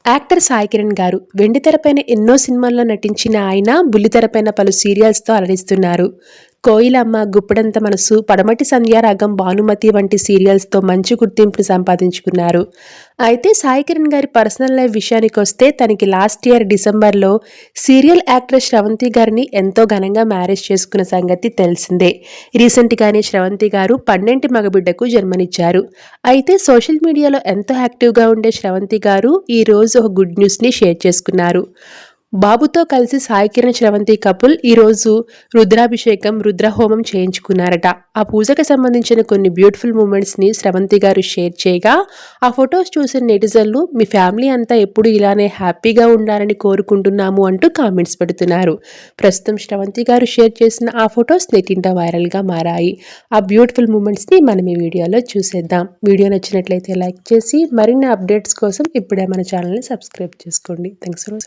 Actor Sai Kiran గారు వెండితెరపైన ఎన్నో సినిమాల్లో నటించిన ఆయన బుల్లితెరపైన పలు సీరియల్స్తో అలరిస్తున్నారు. కోయిలమ్మ, గుప్పడంత మనసు, పడమటి సంధ్యారాగం, భానుమతి వంటి సీరియల్స్తో మంచి గుర్తింపును సంపాదించుకున్నారు. అయితే సాయి కిరణ్ గారి పర్సనల్ లైఫ్ విషయానికొస్తే తనకి లాస్ట్ ఇయర్ డిసెంబర్లో సీరియల్ యాక్ట్రెస్ శ్రవంతి గారిని ఎంతో ఘనంగా మ్యారేజ్ చేసుకున్న సంగతి తెలిసిందే. రీసెంట్గానే శ్రవంతి గారు పన్నెంటి మగబిడ్డకు జన్మనిచ్చారు. అయితే సోషల్ మీడియాలో ఎంతో యాక్టివ్గా ఉండే శ్రవంతి గారు ఈరోజు ఒక గుడ్ న్యూస్ని షేర్ చేసుకున్నారు. బాబుతో కలిసి సాయి కిరణ్ శ్రవంతి కపుల్ ఈరోజు రుద్రాభిషేకం, రుద్రహోమం చేయించుకున్నారట. ఆ పూజకు సంబంధించిన కొన్ని బ్యూటిఫుల్ మూమెంట్స్ని శ్రవంతి గారు షేర్ చేయగా, ఆ ఫొటోస్ చూసిన నెటిజన్లు మీ ఫ్యామిలీ అంతా ఎప్పుడు ఇలానే హ్యాపీగా ఉండాలని కోరుకుంటున్నాము అంటూ కామెంట్స్ పెడుతున్నారు. ప్రస్తుతం శ్రవంతి గారు షేర్ చేసిన ఆ ఫొటోస్ నెట్టింట వైరల్గా మారాయి. ఆ బ్యూటిఫుల్ మూమెంట్స్ని మనం ఈ వీడియోలో చూసేద్దాం. వీడియో నచ్చినట్లయితే లైక్ చేసి మరిన్ని అప్డేట్స్ కోసం ఇప్పుడే మన ఛానల్ని సబ్స్క్రైబ్ చేసుకోండి. Thanks for